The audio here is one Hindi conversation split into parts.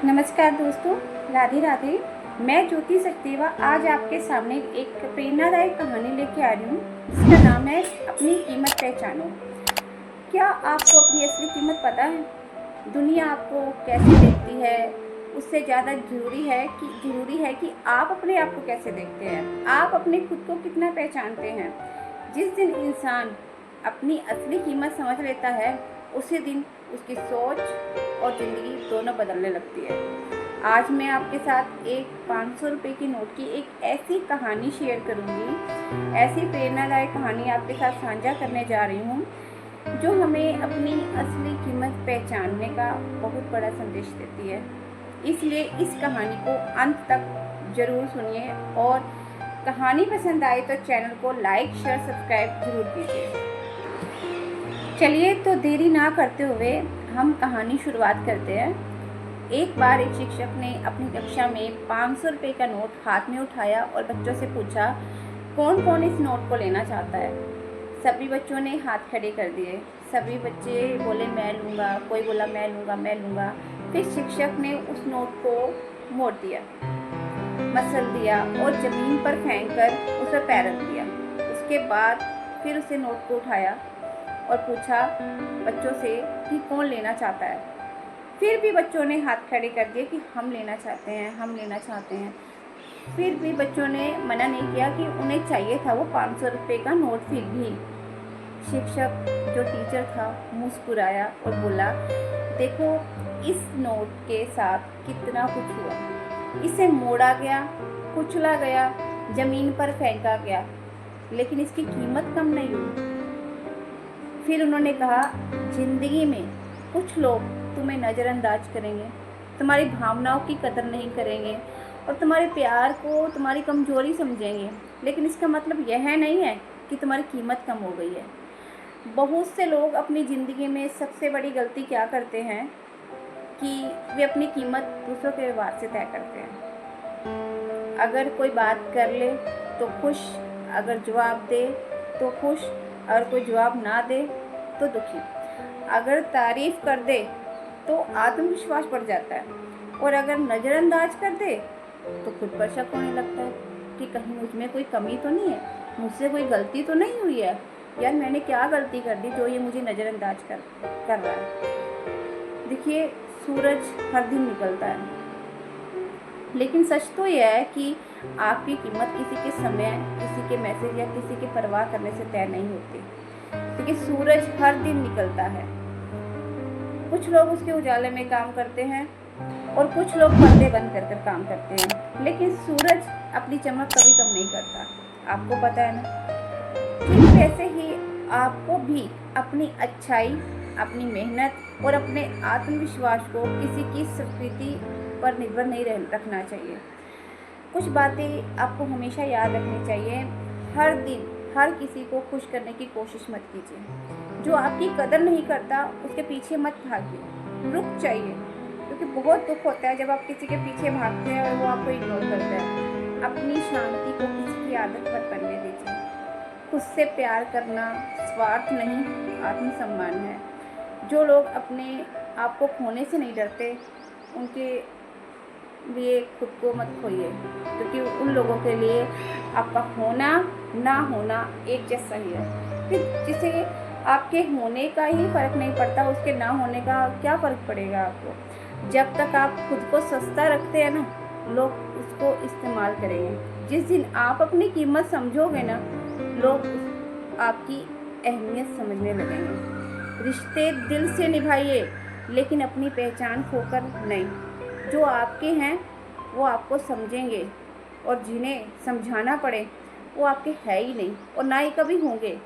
नमस्कार दोस्तों, राधे राधे। मैं ज्योति सचदेवा आज आपके सामने एक प्रेरणादायक कहानी लेके आ रही हूँ जिसका नाम है अपनी कीमत पहचानो। क्या आपको अपनी असली कीमत पता है? दुनिया आपको कैसे देखती है उससे ज़्यादा ज़रूरी है कि आप अपने आप को कैसे देखते हैं, आप अपने खुद को कितना पहचानते हैं। जिस दिन इंसान अपनी असली कीमत समझ लेता है उसी दिन उसकी सोच और ज़िंदगी दोनों बदलने लगती है। आज मैं आपके साथ एक 500 रुपये की नोट की एक ऐसी कहानी शेयर करूँगी, ऐसी प्रेरणादायक कहानी आपके साथ साझा करने जा रही हूँ जो हमें अपनी असली कीमत पहचानने का बहुत बड़ा संदेश देती है। इसलिए इस कहानी को अंत तक ज़रूर सुनिए और कहानी पसंद आए तो चैनल को लाइक शेयर सब्सक्राइब ज़रूर कीजिए। चलिए तो देरी ना करते हुए हम कहानी शुरुआत करते हैं। एक बार एक शिक्षक ने अपनी कक्षा में 500 रुपये का नोट हाथ में उठाया और बच्चों से पूछा, कौन कौन इस नोट को लेना चाहता है। सभी बच्चों ने हाथ खड़े कर दिए। सभी बच्चे बोले मैं लूँगा, कोई बोला मैं लूँगा मैं लूँगा। फिर शिक्षक ने उस नोट को मोड़ दिया, मसल दिया और ज़मीन पर फेंक कर उस पर पैर रख दिया। उसके बाद फिर उसे नोट को उठाया और पूछा बच्चों से कि कौन लेना चाहता है। फिर भी बच्चों ने हाथ खड़े कर दिए कि हम लेना चाहते हैं, हम लेना चाहते हैं। फिर भी बच्चों ने मना नहीं किया कि उन्हें चाहिए था वो 500 रुपये का नोट। फिर भी शिक्षक जो टीचर था मुस्कुराया और बोला, देखो इस नोट के साथ कितना कुछ हुआ। इसे मोड़ा गया, कुचला गया, ज़मीन पर फेंका गया, लेकिन इसकी कीमत कम नहीं हुई। फिर उन्होंने कहा, ज़िंदगी में कुछ लोग तुम्हें नज़रअंदाज करेंगे, तुम्हारी भावनाओं की कदर नहीं करेंगे और तुम्हारे प्यार को तुम्हारी कमज़ोरी समझेंगे, लेकिन इसका मतलब यह नहीं है कि तुम्हारी कीमत कम हो गई है। बहुत से लोग अपनी ज़िंदगी में सबसे बड़ी गलती क्या करते हैं कि वे अपनी कीमत दूसरों के व्यवहार से तय करते हैं। अगर कोई बात कर ले तो खुश, अगर जवाब दे तो खुश, अगर कोई जवाब ना दे तो दुखी, अगर तारीफ़ कर दे तो आत्मविश्वास बढ़ जाता है और अगर नज़रअंदाज कर दे तो खुद पर शक होने लगता है कि कहीं मुझ में कोई कमी तो नहीं है, मुझसे कोई गलती तो नहीं हुई है, यार मैंने क्या गलती कर दी जो ये मुझे नज़रअंदाज कर रहा है। देखिए, सूरज हर दिन निकलता है, लेकिन सच तो यह है कि आपकी कीमत किसी के समय, किसी के मैसेज या किसी के परवाह करने से तय नहीं होती। देखिए, सूरज हर दिन निकलता है। कुछ लोग उसके उजाले में काम करते हैं और कुछ लोग पर्दे बंद कर कर काम करते हैं, लेकिन सूरज अपनी चमक कभी कम नहीं करता। आपको पता है ना। ठीक वैसे ही आपको भी अपनी अच्छाई, अपनी मेहनत और अपने आत्मविश्वास को किसी की संस्कृति पर निर्भर नहीं रखना चाहिए। कुछ बातें आपको हमेशा याद रखनी चाहिए। हर दिन हर किसी को खुश करने की कोशिश मत कीजिए। जो आपकी कदर नहीं करता उसके पीछे मत भागिए, रुक जाइए, क्योंकि बहुत दुख होता है जब आप किसी के पीछे भागते हैं और वो आपको इग्नोर करता है। अपनी शांति को किसी की आदत मत बनने दीजिए। खुद से प्यार करना स्वार्थ नहीं, आत्मसम्मान है। जो लोग अपने आप को खोने से नहीं डरते उनके लिए खुद को मत खोइए, क्योंकि उन लोगों के लिए आपका होना ना होना एक जैसा ही है। फिर जिसे आपके होने का ही फ़र्क नहीं पड़ता, उसके ना होने का क्या फ़र्क पड़ेगा आपको। जब तक आप खुद को सस्ता रखते हैं ना, लोग उसको इस्तेमाल करेंगे। जिस दिन आप अपनी कीमत समझोगे ना, लोग आपकी अहमियत समझने लगेंगे। रिश्ते दिल से निभाइए, लेकिन अपनी पहचान खोकर नहीं। जो आपके हैं वो आपको समझेंगे और जिन्हें समझाना पड़े वो आपके है ही नहीं और ना ही कभी होंगे।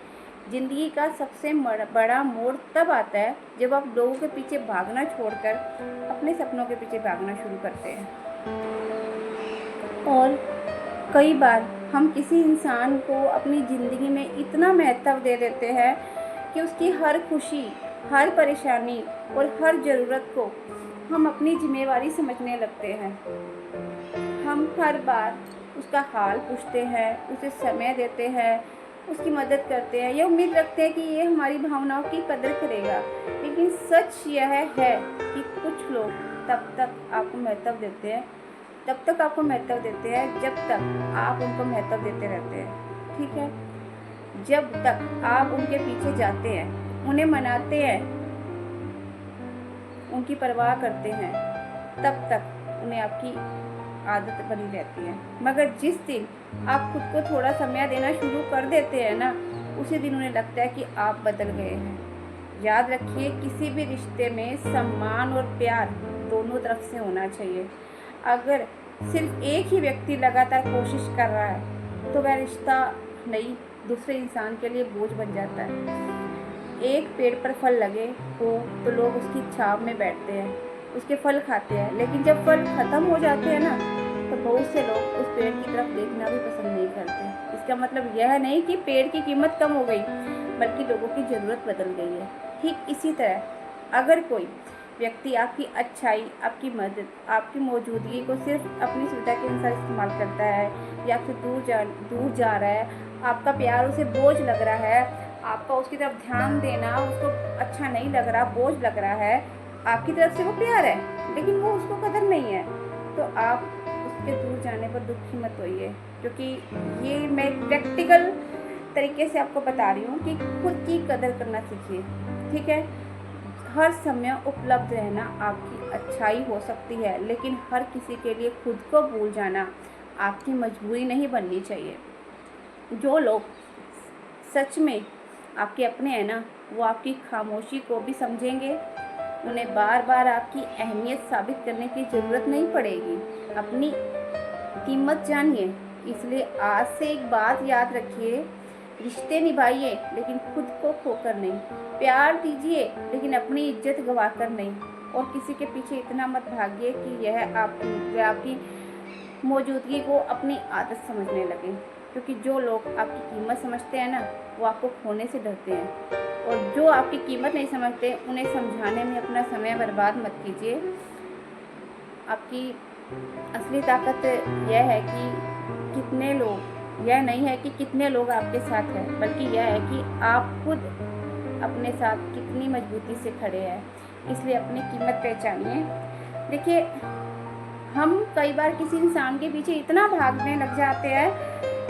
ज़िंदगी का सबसे बड़ा मोड़ तब आता है जब आप लोगों के पीछे भागना छोड़कर अपने सपनों के पीछे भागना शुरू करते हैं। और कई बार हम किसी इंसान को अपनी ज़िंदगी में इतना महत्व दे देते हैं कि उसकी हर खुशी, हर परेशानी और हर ज़रूरत को हम अपनी जिम्मेवारी समझने लगते हैं। हम हर बार उसका हाल पूछते हैं, उसे समय देते हैं, उसकी मदद करते हैं, ये उम्मीद रखते हैं कि ये हमारी भावनाओं की कदर करेगा। लेकिन सच यह है कि कुछ लोग तब तक आपको महत्व देते हैं, तब तक आपको महत्व देते हैं जब तक आप उनको महत्व देते रहते हैं। ठीक है, जब तक आप उनके पीछे जाते हैं, उन्हें मनाते हैं, उनकी परवाह करते हैं, तब तक उन्हें आपकी आदत बनी रहती है। मगर जिस दिन आप खुद को थोड़ा समय देना शुरू कर देते हैं ना, उसी दिन उन्हें लगता है कि आप बदल गए हैं। याद रखिए, किसी भी रिश्ते में सम्मान और प्यार दोनों तरफ से होना चाहिए। अगर सिर्फ एक ही व्यक्ति लगातार कोशिश कर रहा है तो वह रिश्ता नहीं, दूसरे इंसान के लिए बोझ बन जाता है। एक पेड़ पर फल लगे हो तो लोग उसकी छाव में बैठते हैं, उसके फल खाते हैं, लेकिन जब फल ख़त्म हो जाते हैं ना, तो बहुत से लोग उस पेड़ की तरफ देखना भी पसंद नहीं करते। इसका मतलब यह नहीं कि पेड़ की कीमत कम हो गई, बल्कि लोगों की ज़रूरत बदल गई है। ठीक इसी तरह अगर कोई व्यक्ति आपकी अच्छाई, आपकी मदद, आपकी मौजूदगी को सिर्फ अपनी सुविधा के अनुसार इस्तेमाल करता है, या आपसे दूर जा रहा है, आपका प्यार उसे बोझ लग रहा है, आपका उसकी तरफ ध्यान देना उसको अच्छा नहीं लग रहा, बोझ लग रहा है, आपकी तरफ से वो प्यार है लेकिन वो उसको कदर नहीं है, तो आप उसके दूर जाने पर दुखी मत होइए। क्योंकि ये मैं प्रैक्टिकल तरीके से आपको बता रही हूँ कि खुद की कदर करना सीखिए। ठीक है, हर समय उपलब्ध रहना आपकी अच्छाई हो सकती है, लेकिन हर किसी के लिए खुद को भूल जाना आपकी मजबूरी नहीं बननी चाहिए। जो लोग सच में आपके अपने हैं ना, वो आपकी खामोशी को भी समझेंगे। उन्हें बार बार आपकी अहमियत साबित करने की ज़रूरत नहीं पड़ेगी। अपनी कीमत जानिए। इसलिए आज से एक बात याद रखिए, रिश्ते निभाइए लेकिन खुद को खोकर नहीं, प्यार दीजिए लेकिन अपनी इज्जत गवा कर नहीं, और किसी के पीछे इतना मत भागिए कि यह आपकी मौजूदगी को अपनी आदत समझने लगे। क्योंकि जो लोग आपकी कीमत समझते हैं ना, वो आपको खोने से डरते हैं, और जो आपकी कीमत नहीं समझते उन्हें समझाने में अपना समय बर्बाद मत कीजिए। आपकी असली ताकत यह है कि कितने लोग, यह नहीं है कि कितने लोग आपके साथ हैं, बल्कि यह है कि आप खुद अपने साथ कितनी मजबूती से खड़े हैं। इसलिए अपनी कीमत पहचानिए। देखिए, हम कई बार किसी इंसान के पीछे इतना भागने लग जाते हैं,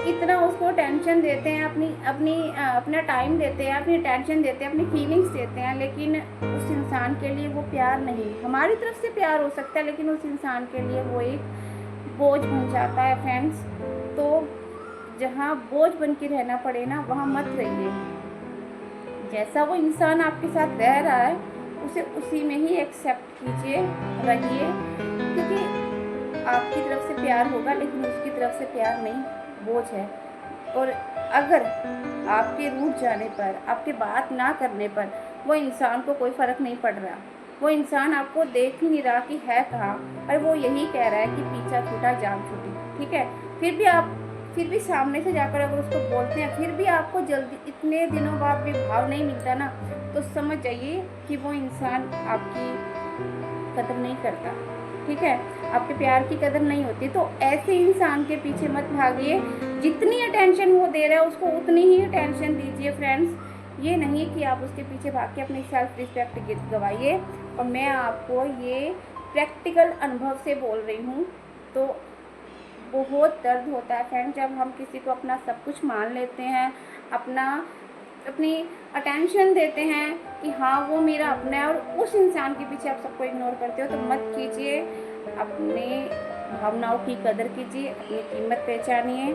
इतना उसको टेंशन देते हैं, अपना टाइम देते हैं, अपनी टेंशन देते हैं, अपनी फीलिंग्स देते हैं, लेकिन उस इंसान के लिए वो प्यार नहीं। हमारी तरफ से प्यार हो सकता है, लेकिन उस इंसान के लिए वो एक बोझ बन जाता है फ्रेंड्स। तो जहाँ बोझ बन के रहना पड़े ना, वहाँ मत रहिए। जैसा वो इंसान आपके साथ रह रहा है, उसे उसी में ही एक्सेप्ट कीजिए, रहिए। क्योंकि आपकी तरफ से प्यार होगा, लेकिन उसकी तरफ से प्यार नहीं, बोझ है। और अगर आपके रूठ जाने पर, आपके बात ना करने पर वो इंसान को कोई फ़र्क नहीं पड़ रहा, वो इंसान आपको देख ही नहीं रहा कि है कहाँ, और वो यही कह रहा है कि पीछा छूटा जान छूटी, ठीक है, फिर भी सामने से जाकर अगर उसको बोलते हैं, फिर भी आपको जल्दी इतने दिनों बाद भी भाव नहीं मिलता ना, तो समझ जाइए कि वो इंसान आपकी कदर नहीं करता। ठीक है, आपके प्यार की कदर नहीं होती। तो ऐसे इंसान के पीछे मत भागिए। जितनी अटेंशन वो दे रहा है उसको उतनी ही अटेंशन दीजिए फ्रेंड्स। ये नहीं कि आप उसके पीछे भाग के अपनी सेल्फ रिस्पेक्ट गवाइए। और मैं आपको ये प्रैक्टिकल अनुभव से बोल रही हूँ। तो बहुत दर्द होता है फ्रेंड, जब हम किसी को अपना सब कुछ मान लेते हैं, अपनी अटेंशन देते हैं कि हाँ वो मेरा अपना है, और उस इंसान के पीछे आप सबको इग्नोर करते हो। तो मत कीजिए, अपने भावनाओं की कदर कीजिए, अपनी कीमत पहचानिए।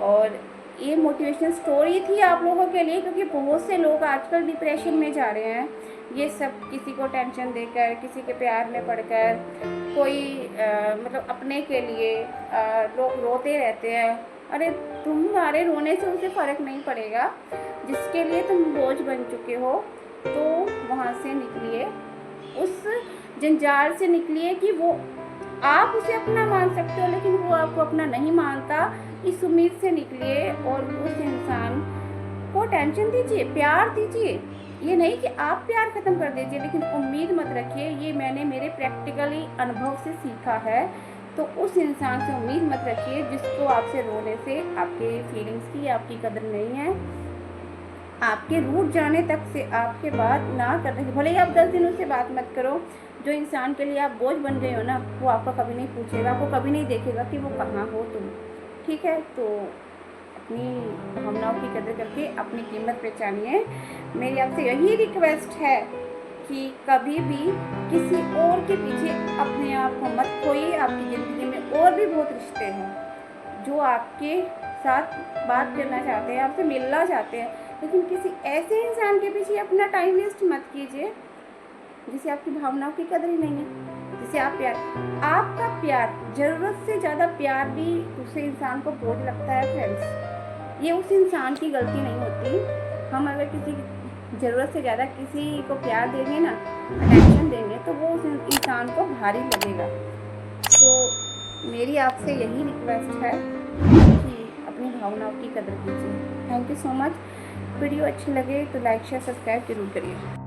और ये मोटिवेशनल स्टोरी थी आप लोगों के लिए, क्योंकि बहुत से लोग आजकल डिप्रेशन में जा रहे हैं। ये सब किसी को टेंशन देकर, किसी के प्यार में पड़कर, कोई मतलब अपने के लिए लोग रोते रहते हैं। अरे तुम्हारे रोने से उसे फ़र्क नहीं पड़ेगा। जिसके लिए तुम बोझ बन चुके हो, तो वहाँ से निकलिए, उस जंजाल से निकलिए कि वो आप उसे अपना मान सकते हो लेकिन वो आपको अपना नहीं मानता। इस उम्मीद से निकलिए और उस इंसान को टेंशन दीजिए, प्यार दीजिए। ये नहीं कि आप प्यार ख़त्म कर दीजिए, लेकिन उम्मीद मत रखिए। ये मैंने मेरे प्रैक्टिकली अनुभव से सीखा है। तो उस इंसान से उम्मीद मत रखिए जिसको आपसे रोने से आपके फीलिंग्स की, आपकी कदर नहीं है। आपके रूठ जाने तक से, आपके बात ना करने से, भले ही आप 10 दिन उससे बात मत करो, जो इंसान के लिए आप बोझ बन गए हो ना, वो आपको कभी नहीं पूछेगा, आपको कभी नहीं देखेगा कि वो कहाँ हो तुम। ठीक है, तो अपनी भावनाओं की कदर करके अपनी कीमत पहचानिए। मेरी आपसे यही रिक्वेस्ट है कि कभी भी किसी और के पीछे अपने आप को मत खोइए। आपकी ज़िंदगी में और भी बहुत रिश्ते हैं जो आपके साथ बात करना चाहते हैं, आपसे मिलना चाहते हैं, लेकिन किसी ऐसे इंसान के पीछे अपना टाइम वेस्ट मत कीजिए जिसे आपकी भावनाओं की कदर ही नहीं है, जिसे आपका प्यार, ज़रूरत से ज़्यादा प्यार भी दूसरे इंसान को बोझ लगता है फ्रेंड्स। ये उस इंसान की गलती नहीं होती। हम अगर किसी ज़रूरत से ज़्यादा किसी को प्यार देंगे ना, अटेंशन देंगे, तो वो उस इंसान को भारी लगेगा। तो मेरी आपसे यही रिक्वेस्ट है कि अपनी भावनाओं की कदर कीजिए। Thank you so much. Video अच्छी लगे तो लाइक शेयर सब्सक्राइब जरूर करिए।